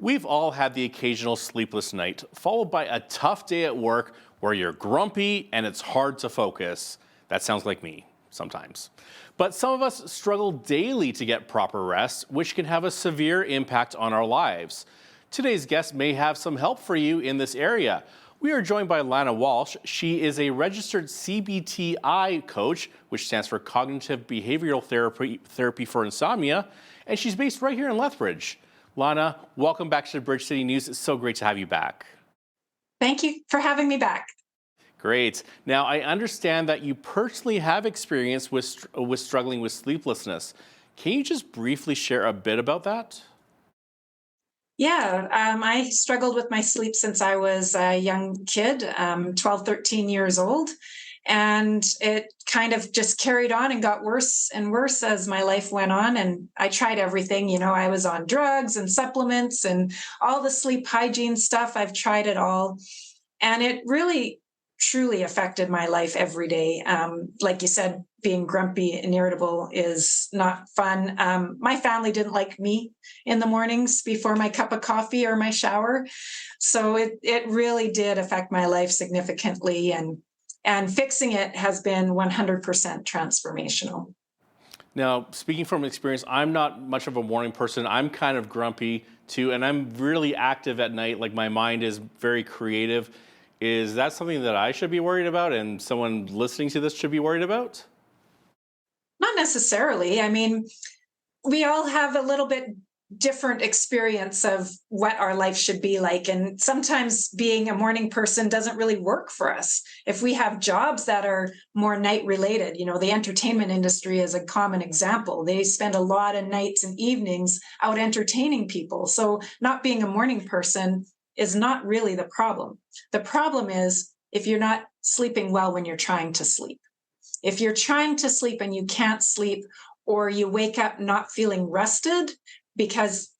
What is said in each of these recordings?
We've all had the occasional sleepless night, followed by a tough day at work where you're grumpy and it's hard to focus. That sounds like me sometimes. But some of us struggle daily to get proper rest, which can have a severe impact on our lives. Today's guest may have some help for you in this area. We are joined by Lana Walsh. She is a registered CBTI coach, which stands for Cognitive Behavioral Therapy for Insomnia, and she's based right here in Lethbridge. Lana, welcome back to the Bridge City News. It's so great to have you back. Thank you for having me back. Great. Now, I understand that you personally have experience with struggling with sleeplessness. Can you just briefly share a bit about that? Yeah, I struggled with my sleep since I was a young kid, 12, 13 years old. And it kind of just carried on and got worse and worse as my life went on. And I tried everything. You know, I was on drugs and supplements and all the sleep hygiene stuff. I've tried it all. And it really, truly affected my life every day. Like you said, being grumpy and irritable is not fun. My family didn't like me in the mornings before my cup of coffee or my shower. So it really did affect my life significantly. And fixing it has been 100% transformational. Now, speaking from experience, I'm not much of a morning person. I'm kind of grumpy too, and I'm really active at night. Like my mind is very creative. Is that something that I should be worried about and someone listening to this should be worried about? Not necessarily. I mean, we all have a little bit different experience of what our life should be like. And sometimes being a morning person doesn't really work for us. If we have jobs that are more night related, you know, the entertainment industry is a common example. They spend a lot of nights and evenings out entertaining people. So not being a morning person is not really the problem. The problem is if you're not sleeping well when you're trying to sleep. If you're trying to sleep and you can't sleep, or you wake up not feeling rested because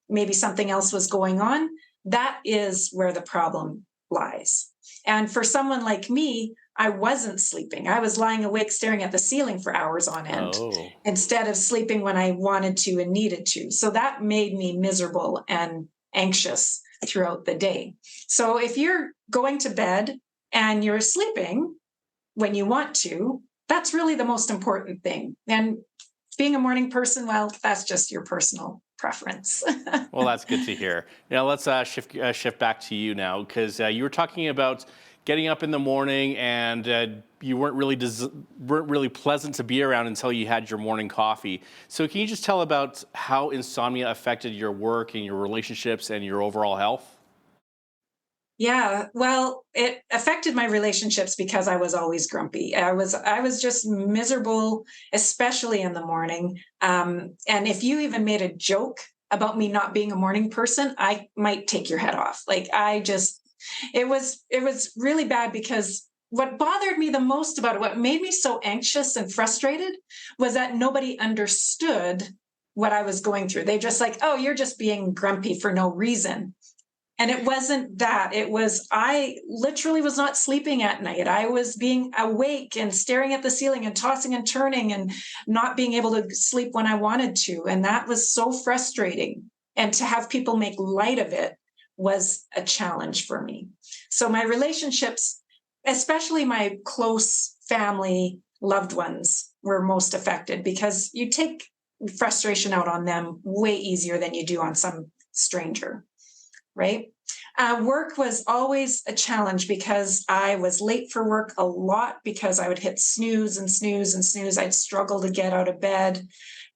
maybe something else was going on, that is where the problem lies. And for someone like me, I wasn't sleeping. I was lying awake staring at the ceiling for hours on end instead of sleeping when I wanted to and needed to. So that made me miserable and anxious throughout the day. So if you're going to bed and you're sleeping when you want to, that's really the most important thing. And being a morning person, well, that's just your personal preference. Well, that's good to hear. Now let's shift back to you now, because you were talking about getting up in the morning and you weren't really pleasant to be around until you had your morning coffee. So can you just tell about how insomnia affected your work and your relationships and your overall health? Yeah, well, it affected my relationships because I was always grumpy. I was just miserable, especially in the morning. And if you even made a joke about me not being a morning person, I might take your head off. Like it was really bad because what bothered me the most about it, what made me so anxious and frustrated, was that nobody understood what I was going through. They just like, oh, you're just being grumpy for no reason. And it wasn't that. It was, I literally was not sleeping at night. I was being awake and staring at the ceiling and tossing and turning and not being able to sleep when I wanted to. And that was so frustrating. And to have people make light of it was a challenge for me. So my relationships, especially my close family, loved ones, were most affected because you take frustration out on them way easier than you do on some stranger. Right? Work was always a challenge because I was late for work a lot because I would hit snooze and snooze and snooze. I'd struggle to get out of bed.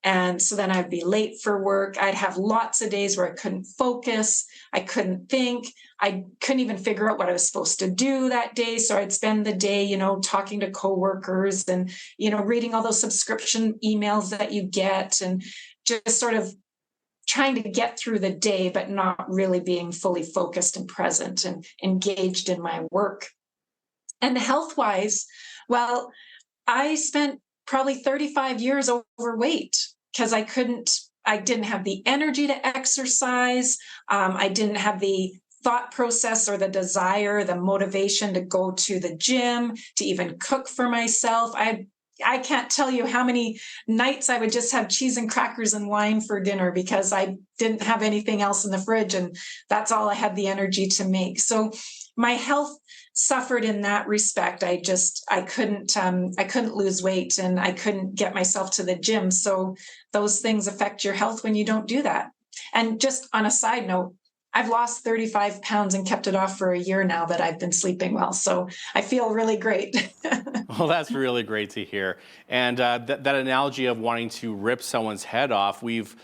And so then I'd be late for work. I'd have lots of days where I couldn't focus. I couldn't think. I couldn't even figure out what I was supposed to do that day. So I'd spend the day, you know, talking to coworkers and, you know, reading all those subscription emails that you get and just sort of trying to get through the day, but not really being fully focused and present and engaged in my work. And health-wise, well, I spent probably 35 years overweight because I didn't have the energy to exercise. I didn't have the thought process or the desire, the motivation to go to the gym, to even cook for myself. I had I can't tell you how many nights I would just have cheese and crackers and wine for dinner because I didn't have anything else in the fridge, and that's all I had the energy to make. So my health suffered in that respect. I couldn't lose weight, and I couldn't get myself to the gym. So those things affect your health when you don't do that. And just on a side note, I've lost 35 pounds and kept it off for a year now that I've been sleeping well. So I feel really great. Well, that's really great to hear. And that analogy of wanting to rip someone's head off, we've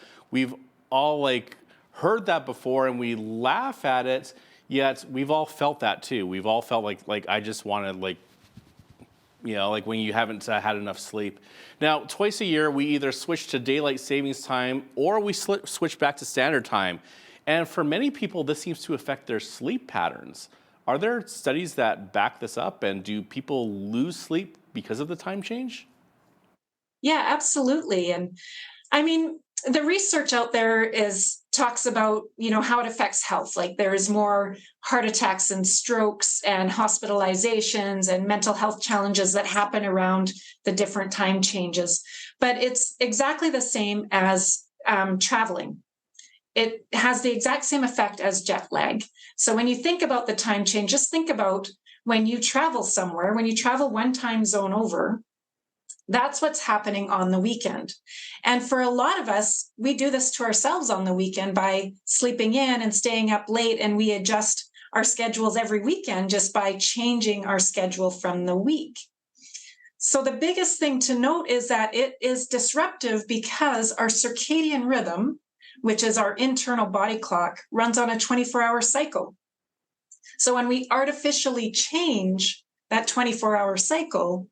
all like heard that before, and we laugh at it. Yet we've all felt that too. We've all felt like I just want to like when you haven't had enough sleep. Now, twice a year, we either switch to daylight savings time or we switch back to standard time. And for many people, this seems to affect their sleep patterns. Are there studies that back this up, and do people lose sleep because of the time change? Yeah, absolutely. And I mean, the research out there talks about, how it affects health. Like there's more heart attacks and strokes and hospitalizations and mental health challenges that happen around the different time changes. But it's exactly the same as traveling. It has the exact same effect as jet lag. So when you think about the time change, just think about when you travel somewhere, when you travel one time zone over, that's what's happening on the weekend. And for a lot of us, we do this to ourselves on the weekend by sleeping in and staying up late, and we adjust our schedules every weekend just by changing our schedule from the week. So the biggest thing to note is that it is disruptive because our circadian rhythm, which is our internal body clock, runs on a 24-hour cycle. So when we artificially change that 24-hour cycle,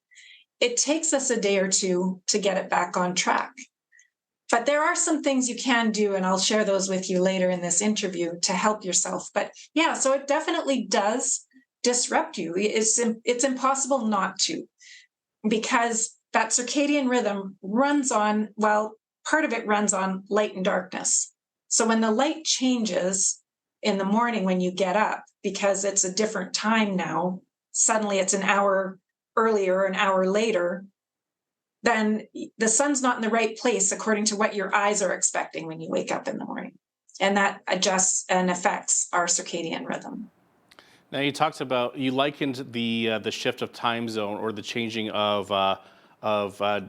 it takes us a day or two to get it back on track. But there are some things you can do, and I'll share those with you later in this interview to help yourself. But yeah, so it definitely does disrupt you. It's impossible not to, because that circadian rhythm runs on, well, part of it runs on light and darkness. So when the light changes in the morning when you get up, because it's a different time now, suddenly it's an hour earlier, an hour later, then the sun's not in the right place according to what your eyes are expecting when you wake up in the morning. And that adjusts and affects our circadian rhythm. Now you likened the shift of time zone, or the changing of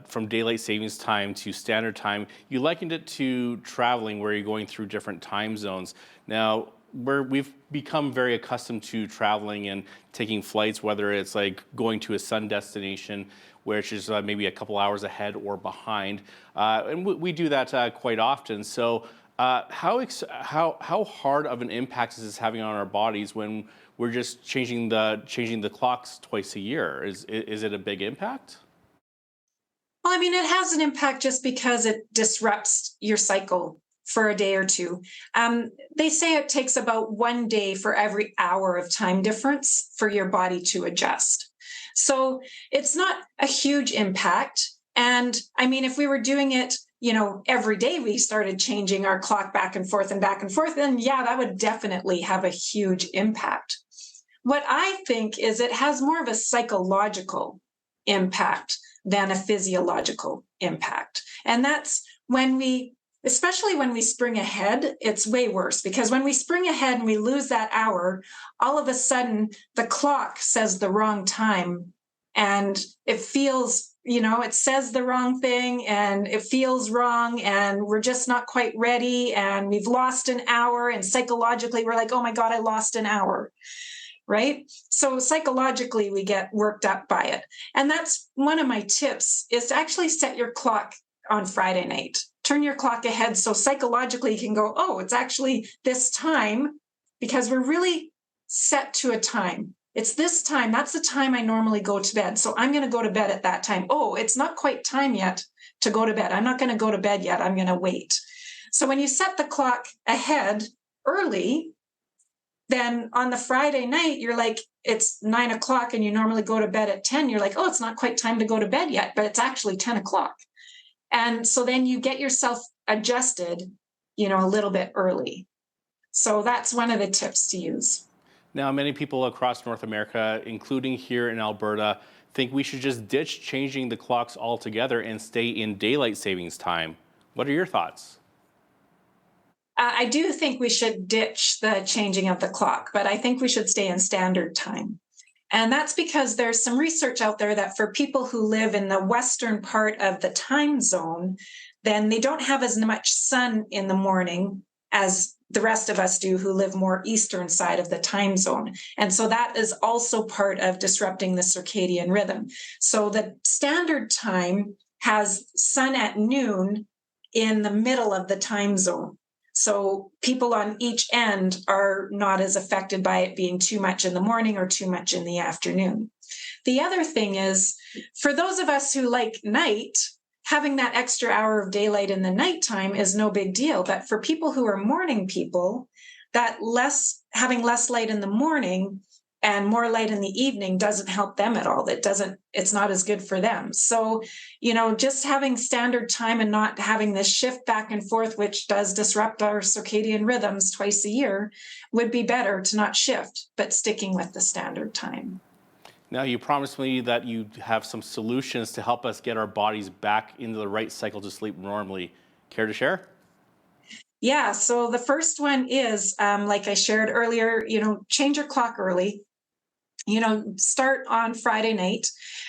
from daylight savings time to standard time. You likened it to traveling, where you're going through different time zones. Now, we've become very accustomed to traveling and taking flights, whether it's like going to a sun destination, which is maybe a couple hours ahead or behind, and we do that quite often. So, how hard of an impact is this having on our bodies when we're just changing the clocks twice a year? Is it a big impact? Well, I mean, it has an impact just because it disrupts your cycle for a day or two. They say it takes about 1 day for every hour of time difference for your body to adjust. So it's not a huge impact. And I mean, if we were doing it, every day we started changing our clock back and forth, then yeah, that would definitely have a huge impact. What I think is it has more of a psychological impact than a physiological impact. And that's especially when we spring ahead, it's way worse, because when we spring ahead and we lose that hour, all of a sudden the clock says the wrong time, and it feels, it says the wrong thing, and it feels wrong, and we're just not quite ready, and we've lost an hour, and psychologically we're like, oh my God, I lost an hour. Right? So psychologically, we get worked up by it. And that's one of my tips, is to actually set your clock on Friday night. Turn your clock ahead so psychologically you can go, oh, it's actually this time, because we're really set to a time. It's this time. That's the time I normally go to bed. So I'm going to go to bed at that time. Oh, it's not quite time yet to go to bed. I'm not going to go to bed yet. I'm going to wait. So when you set the clock ahead early, then on the Friday night, you're like, it's 9 o'clock and you normally go to bed at 10. You're like, oh, it's not quite time to go to bed yet, but it's actually 10 o'clock. And so then you get yourself adjusted, a little bit early. So that's one of the tips to use. Now, many people across North America, including here in Alberta, think we should just ditch changing the clocks altogether and stay in daylight savings time. What are your thoughts? I do think we should ditch the changing of the clock, but I think we should stay in standard time. And that's because there's some research out there that for people who live in the western part of the time zone, then they don't have as much sun in the morning as the rest of us do who live more eastern side of the time zone. And so that is also part of disrupting the circadian rhythm. So the standard time has sun at noon in the middle of the time zone. So people on each end are not as affected by it being too much in the morning or too much in the afternoon. The other thing is, for those of us who like night, having that extra hour of daylight in the nighttime is no big deal. But for people who are morning people, having less light in the morning and more light in the evening doesn't help them at all. It's not as good for them. So, just having standard time and not having this shift back and forth, which does disrupt our circadian rhythms twice a year, would be better to not shift, but sticking with the standard time. Now, you promised me that you have some solutions to help us get our bodies back into the right cycle to sleep normally. Care to share? Yeah, so the first one is, like I shared earlier, change your clock early. Start on Friday night.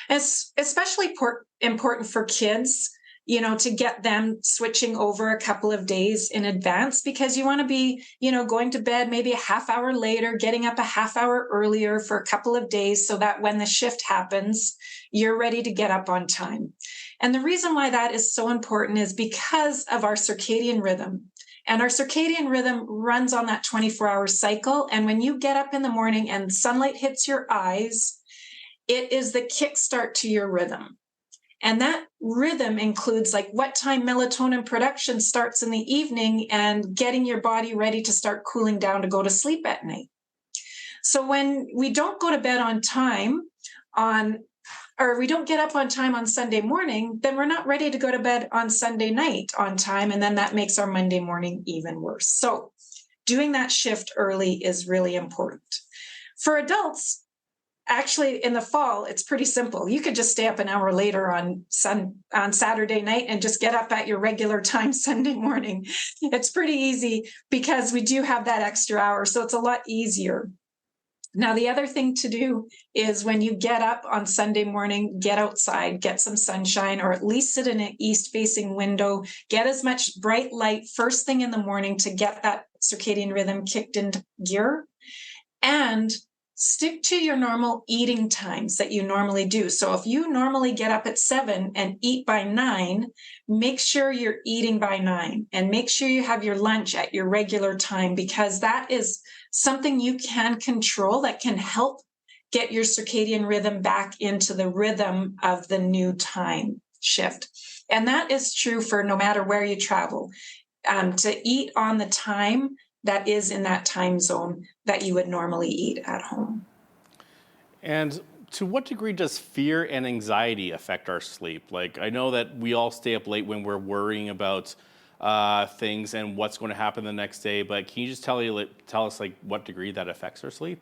It's especially important for kids, to get them switching over a couple of days in advance, because you want to be, going to bed maybe a half hour later, getting up a half hour earlier for a couple of days so that when the shift happens, you're ready to get up on time. And the reason why that is so important is because of our circadian rhythm. And our circadian rhythm runs on that 24-hour cycle. And when you get up in the morning and sunlight hits your eyes, it is the kickstart to your rhythm. And that rhythm includes like what time melatonin production starts in the evening and getting your body ready to start cooling down to go to sleep at night. So when we don't go to bed on time or we don't get up on time on Sunday morning, then we're not ready to go to bed on Sunday night on time. And then that makes our Monday morning even worse. So doing that shift early is really important. For adults, actually in the fall, it's pretty simple. You could just stay up an hour later on Saturday night and just get up at your regular time Sunday morning. It's pretty easy because we do have that extra hour. So it's a lot easier. Now, the other thing to do is when you get up on Sunday morning, get outside, get some sunshine, or at least sit in an east-facing window, get as much bright light first thing in the morning to get that circadian rhythm kicked into gear, and stick to your normal eating times that you normally do. So if you normally get up at 7 and eat by 9, make sure you're eating by 9 and make sure you have your lunch at your regular time, because that is something you can control that can help get your circadian rhythm back into the rhythm of the new time shift. And that is true for no matter where you travel, to eat on the time that is in that time zone that you would normally eat at home. And to what degree does fear and anxiety affect our sleep? Like, I know that we all stay up late when we're worrying about things and what's going to happen the next day, but can you just tell us like what degree that affects our sleep?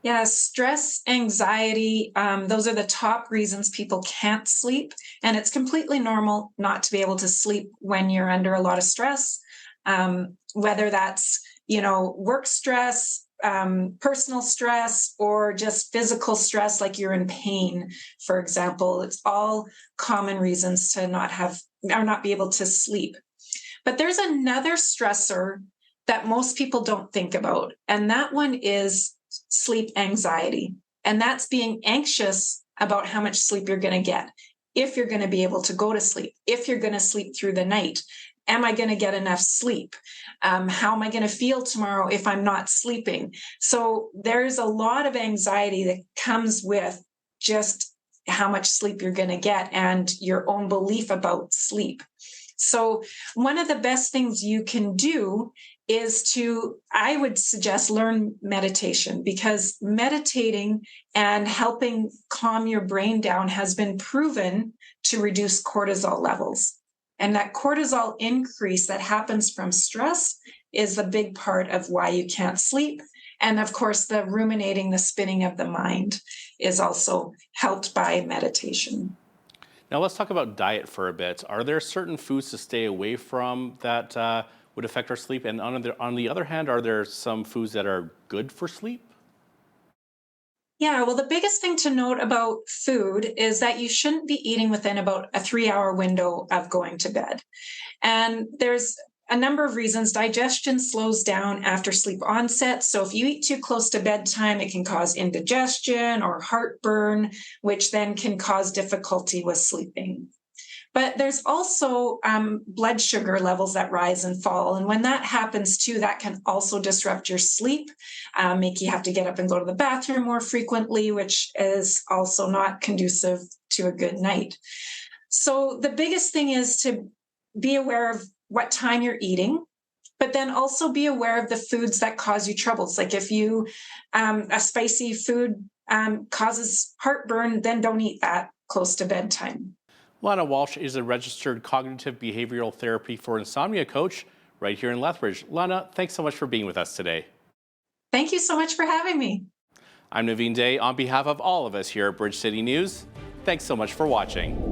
Yeah, stress, anxiety, those are the top reasons people can't sleep. And it's completely normal not to be able to sleep when you're under a lot of stress, whether that's, work stress, personal stress, or just physical stress, like you're in pain, for example. It's all common reasons to not be able to sleep. But there's another stressor that most people don't think about, and that one is sleep anxiety. And that's being anxious about how much sleep you're going to get, if you're going to be able to go to sleep, if you're going to sleep through the night. Am I going to get enough sleep? How am I going to feel tomorrow if I'm not sleeping? So there's a lot of anxiety that comes with just how much sleep you're going to get and your own belief about sleep. So one of the best things you can do is I would suggest learn meditation, because meditating and helping calm your brain down has been proven to reduce cortisol levels. And that cortisol increase that happens from stress is a big part of why you can't sleep. And of course, the ruminating, the spinning of the mind is also helped by meditation. Now let's talk about diet for a bit. Are there certain foods to stay away from that would affect our sleep? And on the other hand, are there some foods that are good for sleep? Yeah, well, the biggest thing to note about food is that you shouldn't be eating within about a 3 hour window of going to bed. And there's a number of reasons. Digestion slows down after sleep onset. So if you eat too close to bedtime, it can cause indigestion or heartburn, which then can cause difficulty with sleeping. But there's also blood sugar levels that rise and fall. And when that happens too, that can also disrupt your sleep, make you have to get up and go to the bathroom more frequently, which is also not conducive to a good night. So the biggest thing is to be aware of what time you're eating, but then also be aware of the foods that cause you troubles. Like if you, a spicy food causes heartburn, then don't eat that close to bedtime. Lana Walsh is a registered cognitive behavioral therapy for insomnia coach right here in Lethbridge. Lana, thanks so much for being with us today. Thank you so much for having me. I'm Naveen Day on behalf of all of us here at Bridge City News. Thanks so much for watching.